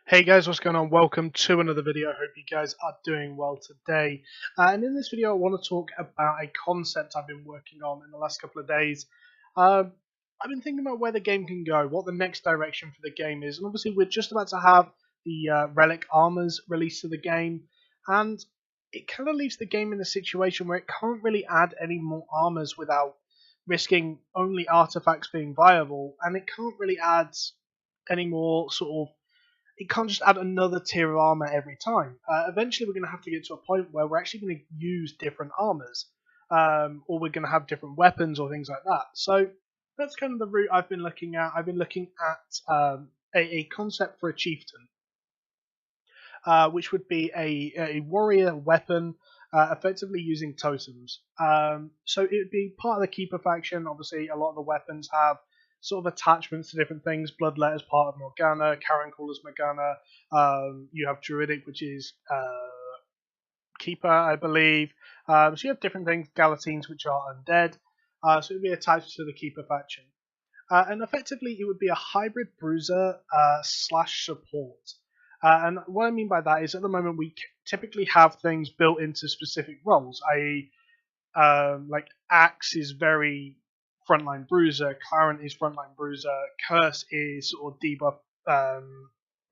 Hey guys, what's going on? Welcome to another video. I hope you guys are doing well today. And in this video, I want to talk about a concept I've been working on in the last couple of days. Um, I've been thinking about where the game can go, what the next direction for the game is, and obviously we're just about to have the relic armors released to the game, and it kind of leaves the game in a situation where it can't really add any more armors without risking only artifacts being viable, and it can't really add any more it can't just add another tier of armor every time. Eventually, we're going to have to get to a point where we're actually going to use different armors, or we're going to have different weapons or things like that. So that's kind of the route I've been looking at. I've been looking at a concept for a chieftain, which would be a warrior weapon, effectively using totems. So it would be part of the keeper faction. Obviously, a lot of the weapons have sort of attachments to different things. Bloodletter's part of Morgana, Karen Caller's Morgana. You have Druidic, which is Keeper, I believe. So you have different things. Galatines, which are undead. So it would be attached to the Keeper faction. And effectively, it would be a hybrid bruiser slash support. And what I mean by that is, at the moment, we typically have things built into specific roles. I.e., like Axe is very frontline bruiser, Clarent is frontline bruiser, Curse is sort of debuff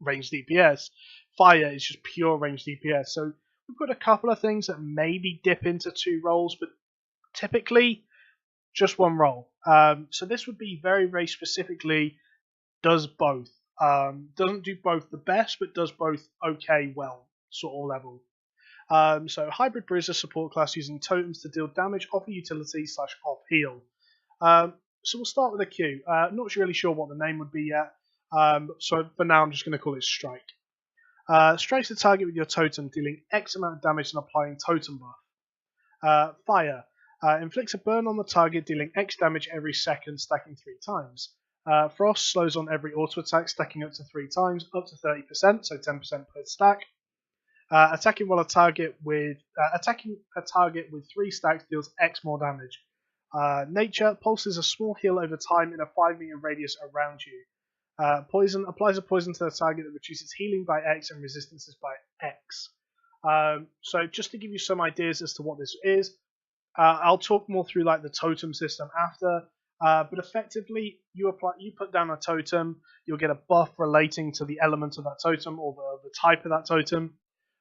range DPS, Fire is just pure range DPS. So we've got a couple of things that maybe dip into two roles, but typically just one role. So this would be very, very specifically does both. Doesn't do both the best, but does both okay, well, sort of level. So hybrid bruiser support class using totems to deal damage, offer utility slash off heal. So we'll start with a Q. Not really sure what the name would be yet. So for now, I'm just going to call it Strike. Strikes the target with your totem, dealing X amount of damage and applying totem buff. Fire. Inflicts a burn on the target, dealing X damage every second, stacking 3 times. Frost slows on every auto attack, stacking up to 3 times, up to 30%, so 10% per stack. Attacking a target with 3 stacks deals X more damage. Nature pulses a small heal over time in a 5-meter radius around you. Poison applies a poison to the target that reduces healing by X and resistances by X. So just to give you some ideas as to what this is, I'll talk more through like the totem system after. But effectively, you put down a totem, you'll get a buff relating to the element of that totem or the type of that totem.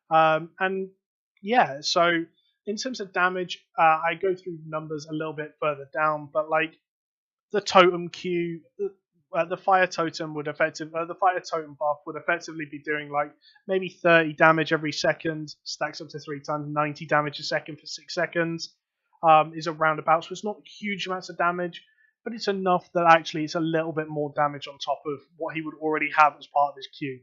And yeah, so in terms of damage, I go through numbers a little bit further down, but like the totem Q, the fire totem the fire totem buff would effectively be doing like maybe 30 damage every second, stacks up to 3 times, 90 damage a second for 6 seconds. Is a roundabout, so it's not huge amounts of damage, but it's enough that actually it's a little bit more damage on top of what he would already have as part of his Q.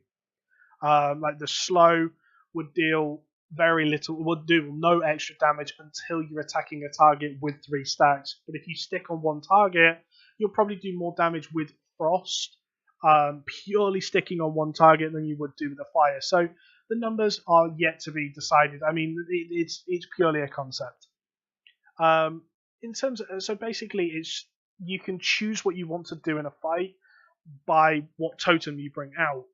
Like the slow would deal very little, would do no extra damage until you're attacking a target with 3 stacks. But if you stick on one target, you'll probably do more damage with Frost, purely sticking on one target than you would do with the Fire. So the numbers are yet to be decided. I mean, it's purely a concept. In terms of, so basically, it's you can choose what you want to do in a fight by what totem you bring out,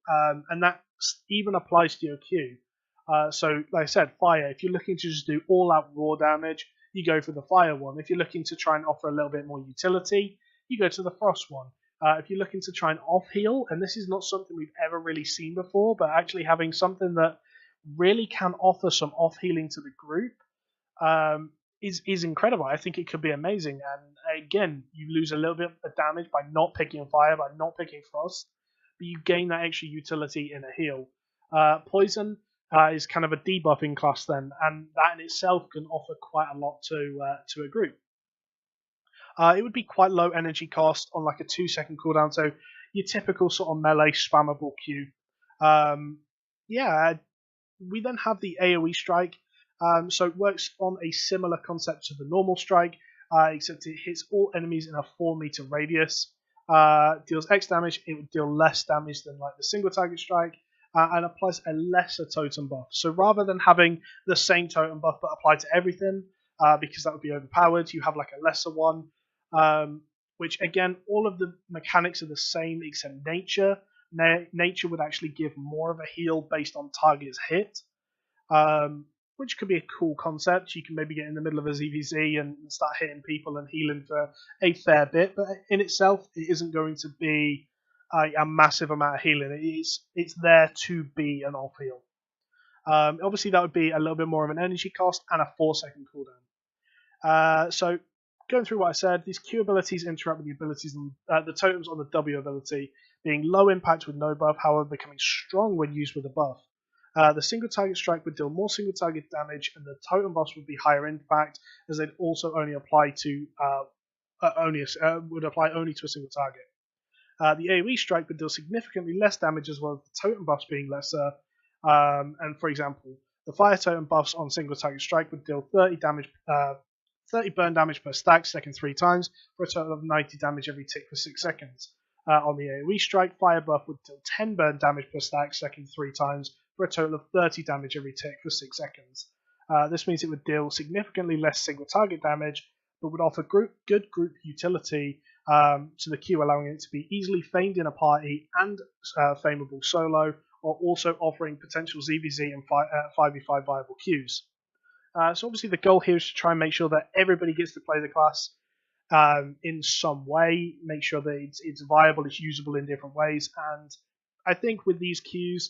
and that even applies to your Q. So, like I said, fire. If you're looking to just do all-out raw damage, you go for the fire one. If you're looking to try and offer a little bit more utility, you go to the frost one. If you're looking to try and off-heal, and this is not something we've ever really seen before, but actually having something that really can offer some off-healing to the group, is incredible. I think it could be amazing. And again, you lose a little bit of damage by not picking fire, by not picking frost, but you gain that extra utility in a heal. Poison is kind of a debuffing class then, and that in itself can offer quite a lot to a group. It would be quite low energy cost on like a 2-second cooldown, so your typical sort of melee spammable Q. Yeah, we then have the AoE strike. So it works on a similar concept to the normal strike, except it hits all enemies in a 4-meter radius. Deals X damage, it would deal less damage than like the single target strike, and applies a lesser totem buff. So rather than having the same totem buff but applied to everything, because that would be overpowered, you have like a lesser one, which again, all of the mechanics are the same except nature. nature would actually give more of a heal based on target's hit, which could be a cool concept. You can maybe get in the middle of a ZVZ and start hitting people and healing for a fair bit, but in itself, it isn't going to be a massive amount of healing. It's there to be an off heal. Obviously, that would be a little bit more of an energy cost and a 4-second cooldown. So going through what I said, these Q abilities interact with the abilities and the totems on the W ability, being low impact with no buff, however becoming strong when used with a buff. The single target strike would deal more single target damage, and the totem buffs would be higher impact, as they'd also only apply to would apply only to a single target. The AoE strike would deal significantly less damage, as well as the totem buffs being lesser. And for example, the fire totem buffs on single target strike would deal 30 damage. 30 burn damage per stack, second 3 times, for a total of 90 damage every tick for 6 seconds. On the AoE strike, fire buff would deal 10 burn damage per stack, second 3 times, for a total of 30 damage every tick for 6 seconds. This means it would deal significantly less single target damage, but would offer good group utility to the Q, allowing it to be easily famed in a party and fameable solo, while also offering potential ZVZ and 5v5 viable Qs. So obviously the goal here is to try and make sure that everybody gets to play the class in some way, make sure that it's viable, it's usable in different ways, and I think with these Qs,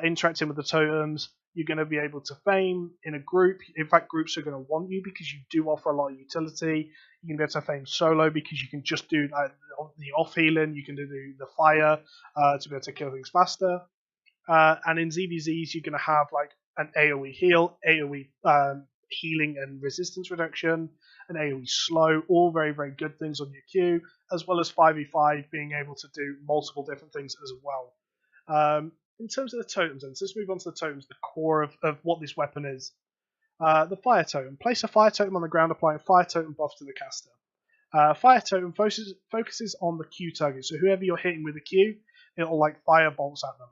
interacting with the totems, you're going to be able to fame in a group. In fact, groups are going to want you because you do offer a lot of utility. You can be able to fame solo because you can just do the off healing, you can do the fire to be able to kill things faster. And in ZVZs, you're going to have like an AoE heal, AoE healing and resistance reduction, an AoE slow, all very, very good things on your Q, as well as 5v5 being able to do multiple different things as well. In terms of the totems, then, so let's move on to the totems, the core of what this weapon is. The fire totem. Place a fire totem on the ground, applying fire totem buff to the caster. Fire totem focuses on the Q target, so whoever you're hitting with a Q, it'll like fire bolts at them,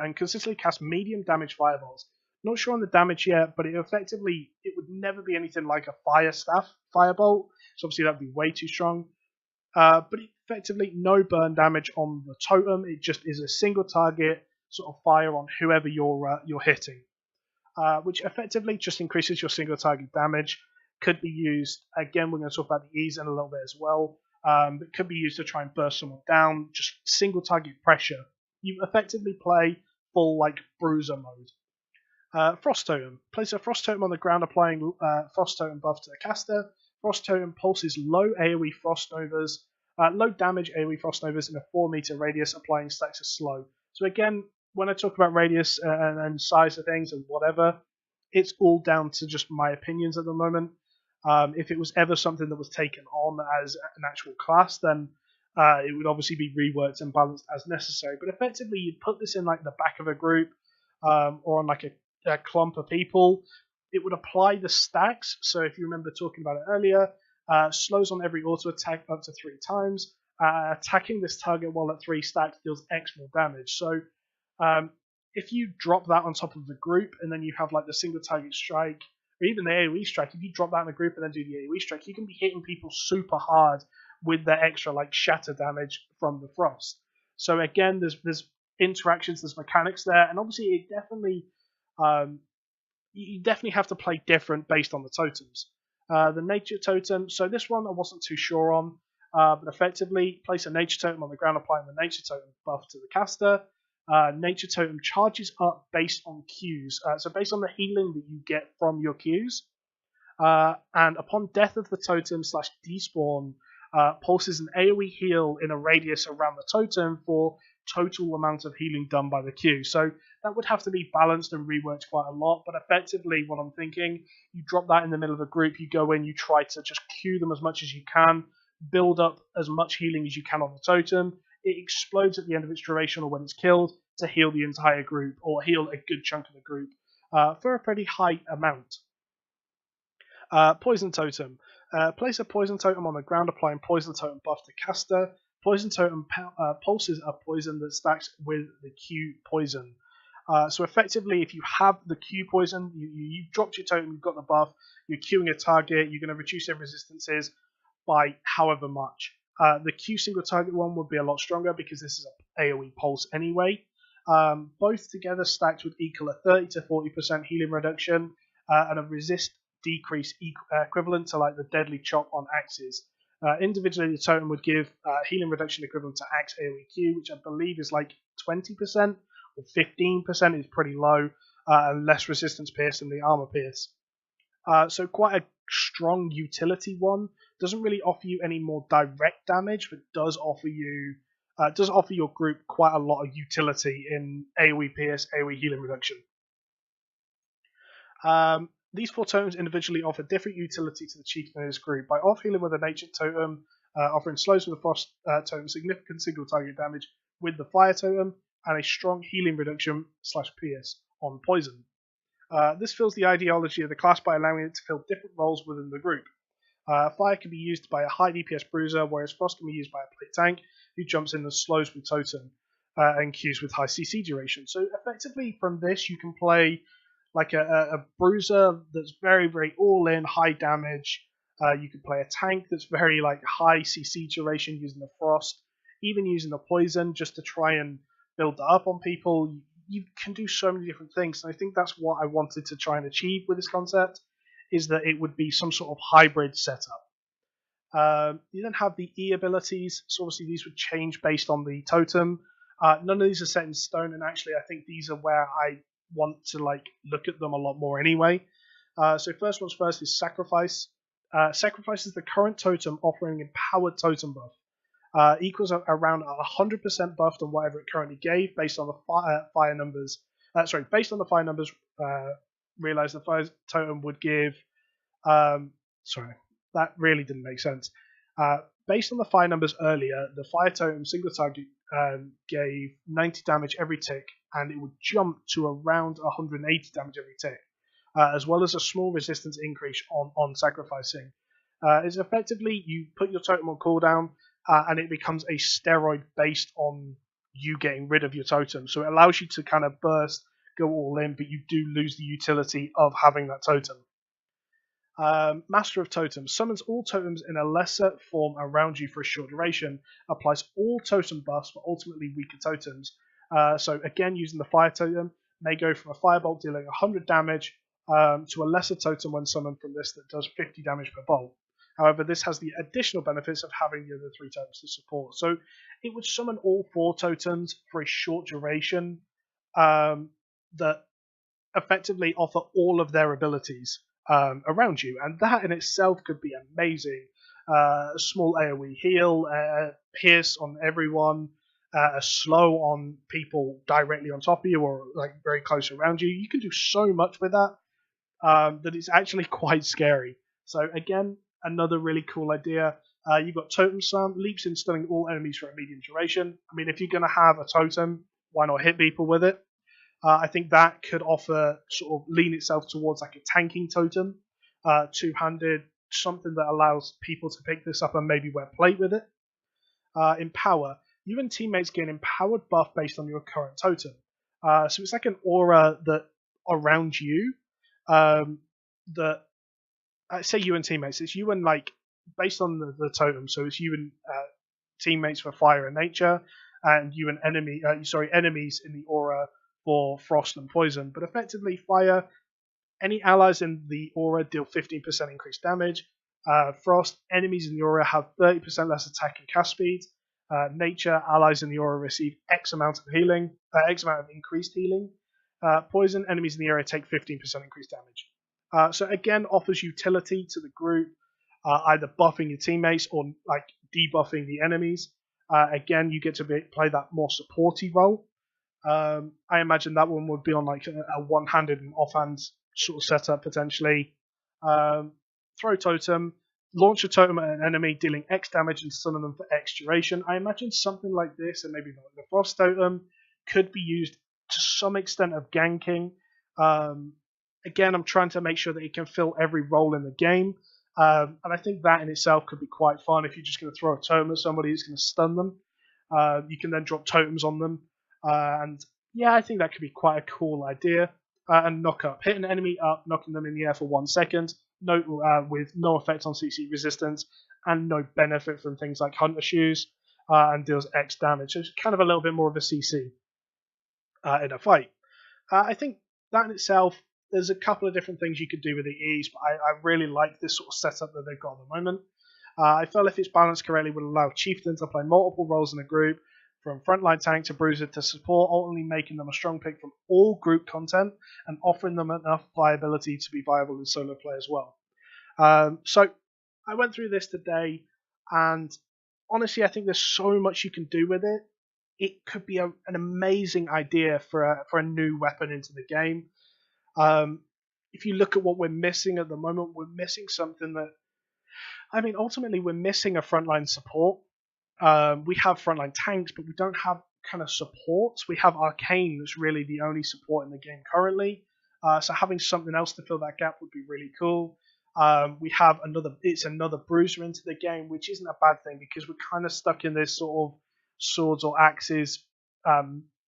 and consistently cast medium damage fireballs. Not sure on the damage yet, but it would never be anything like a fire staff firebolt, so obviously that would be way too strong. But effectively no burn damage on the totem, it just is a single target sort of fire on whoever you're hitting, which effectively just increases your single target damage. Could be used, again, we're going to talk about the ease in a little bit as well, but could be used to try and burst someone down, just single target pressure. You effectively play full like bruiser mode. Frost Totem. Place a Frost Totem on the ground, applying Frost Totem buff to the caster. Frost Totem pulses low AoE Frost Novas, low damage AoE Frost Novas in a 4-meter radius, applying stacks of slow. So again, when I talk about radius and size of things and whatever, it's all down to just my opinions at the moment. If it was ever something that was taken on as an actual class, then it would obviously be reworked and balanced as necessary. But effectively, you'd put this in like the back of a group or on like a clump of people. It would apply the stacks. So if you remember talking about it earlier, slows on every auto attack up to 3 times. Attacking this target while at 3 stacks deals X more damage. So if you drop that on top of the group and then you have like the single target strike or even the AoE strike, if you drop that in the group and then do the AoE strike, you can be hitting people super hard with the extra like shatter damage from the frost. So again, there's interactions, there's mechanics there, and obviously it definitely you definitely have to play different based on the totems. The nature totem, so this one I wasn't too sure on, but effectively place a nature totem on the ground, applying the nature totem buff to the caster. Nature totem charges up based on Qs, so based on the healing that you get from your Qs, and upon death of the totem / despawn, pulses an AoE heal in a radius around the totem for total amount of healing done by the Q. So that would have to be balanced and reworked quite a lot, but effectively what I'm thinking, you drop that in the middle of a group, you go in, you try to just Q them as much as you can, build up as much healing as you can on the totem. It explodes at the end of its duration or when it's killed to heal the entire group or heal a good chunk of the group for a pretty high amount. Poison Totem. Place a Poison Totem on the ground, applying Poison Totem buff to caster. Poison Totem pulses a poison that stacks with the Q poison. So effectively, if you have the Q poison, you've dropped your totem, you've got the buff, you're queuing a target, you're going to reduce their resistances by however much. The Q single target one would be a lot stronger because this is a AoE pulse anyway. Both together stacked would equal a 30 to 40% healing reduction and a resist decrease equivalent to like the deadly chop on axes. Individually, the totem would give healing reduction equivalent to axe AoE Q, which I believe is like 20% or 15% is pretty low, and less resistance pierce than the armor pierce. So quite a strong utility one. Doesn't really offer you any more direct damage, but does offer your group quite a lot of utility in AoE pierce, AoE healing reduction. These 4 totems individually offer different utility to the chieftain in his group. By off-healing with a nature totem, offering slows with the frost totem, significant single target damage with the fire totem, and a strong healing reduction / pierce on poison. This fills the ideology of the class by allowing it to fill different roles within the group. Fire can be used by a high DPS bruiser, whereas Frost can be used by a plate tank who jumps in and slows with Totem and Qs with high CC duration. So effectively from this you can play like a bruiser that's very, very all-in, high damage. You can play a tank that's very like high CC duration using the Frost, even using the Poison just to try and build that up on people. You can do so many different things, and I think that's what I wanted to try and achieve with this concept, is that it would be some sort of hybrid setup. You then have the E abilities, so obviously these would change based on the totem. None of these are set in stone, and actually I think these are where I want to like look at them a lot more anyway. So first one's first is Sacrifice. Sacrifice is the current totem offering empowered totem buff. Equals around 100% buffed on whatever it currently gave based on the fire numbers. Based on the fire numbers, realize the fire totem would give. That really didn't make sense. Based on the fire numbers earlier, the fire totem single target gave 90 damage every tick, and it would jump to around 180 damage every tick, as well as a small resistance increase on sacrificing. It's effectively you put your totem on cooldown, and it becomes a steroid based on you getting rid of your totem. So it allows you to kind of burst, go all in, but you do lose the utility of having that totem. Master of Totems summons all totems in a lesser form around you for a short duration. Applies all totem buffs for ultimately weaker totems. So again, using the fire totem, may go from a firebolt dealing 100 damage to a lesser totem when summoned from this that does 50 damage per bolt. However, this has the additional benefits of having the other 3 totems to support. So it would summon all 4 totems for a short duration that effectively offer all of their abilities around you, and that in itself could be amazing. A small AoE heal, pierce on everyone, a slow on people directly on top of you or like very close around you. You can do so much with that that it's actually quite scary. So again, another really cool idea. You've got Totem Slam, leaps in stunning all enemies for a medium duration. I mean, if you're going to have a totem, why not hit people with it? I think that could offer sort of lean itself towards like a tanking totem, two-handed, something that allows people to pick this up and maybe wear plate with it. Empower. You and teammates gain empowered buff based on your current totem. So it's like an aura that around you that say you and teammates. It's you and like based on the totem. So it's you and teammates for fire and nature, and you and enemies in the aura for frost and poison. But effectively, fire. Any allies in the aura deal 15% increased damage. Frost, enemies in the aura have 30% less attack and cast speed. Nature, allies in the aura receive X amount of healing, X amount of increased healing. Poison, enemies in the area take 15% increased damage. So again, offers utility to the group, either buffing your teammates or like debuffing the enemies. Again, you get to play that more supporty role. I imagine that one would be on like a one-handed and offhand sort of setup potentially. Throw totem, launch a totem at an enemy, dealing X damage and stun them for X duration. I imagine something like this, and maybe like the frost totem, could be used to some extent of ganking. Again, I'm trying to make sure that it can fill every role in the game. And I think that in itself could be quite fun if you're just going to throw a totem at somebody who's going to stun them. You can then drop totems on them. And yeah, I think that could be quite a cool idea. And knock up. Hit an enemy up, knocking them in the air for 1 second, with no effect on CC resistance, and no benefit from things like Hunter Shoes, and deals X damage. So it's kind of a little bit more of a CC in a fight. I think that in itself, there's a couple of different things you could do with the E's, but I really like this sort of setup that they've got at the moment. I feel if it's balanced correctly, would allow Chieftain to play multiple roles in a group, from frontline tank to bruiser to support, ultimately making them a strong pick from all group content and offering them enough viability to be viable in solo play as well. So I went through this today, and honestly, I think there's so much you can do with it. It could be an amazing idea for a new weapon into the game. If you look at what we're missing at the moment, we're missing something that, I mean, ultimately we're missing a frontline support. We have frontline tanks, but we don't have kind of supports. We have Arcane that's really the only support in the game currently. So having something else to fill that gap would be really cool. We have another bruiser into the game, which isn't a bad thing because we're kind of stuck in this sort of swords or axes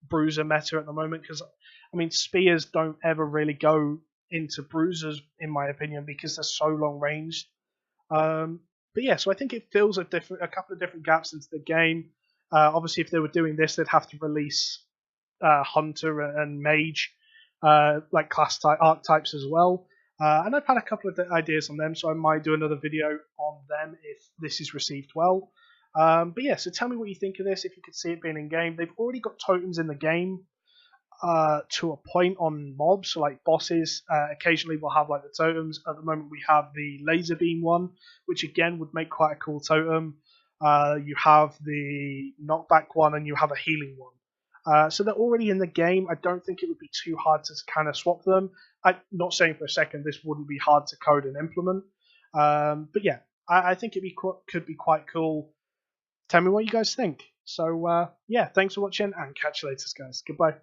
bruiser meta at the moment. Because I mean, spears don't ever really go into bruisers, in my opinion, because they're so long ranged. But yeah, so I think it fills a couple of different gaps into the game. Obviously, if they were doing this, they'd have to release Hunter and Mage, like class archetypes as well. And I've had a couple of ideas on them, so I might do another video on them if this is received well. But yeah, so tell me what you think of this, if you could see it being in game. They've already got totems in the game to a point on mobs, so like bosses. Occasionally we'll have like the totems. At the moment we have the laser beam one, which again would make quite a cool totem. You have the knockback one, and you have a healing one. So they're already in the game. I don't think it would be too hard to kind of swap them. I'm not saying for a second this wouldn't be hard to code and implement. But yeah, I think could be quite cool. Tell me what you guys think. So yeah, thanks for watching, and catch you later, guys. Goodbye.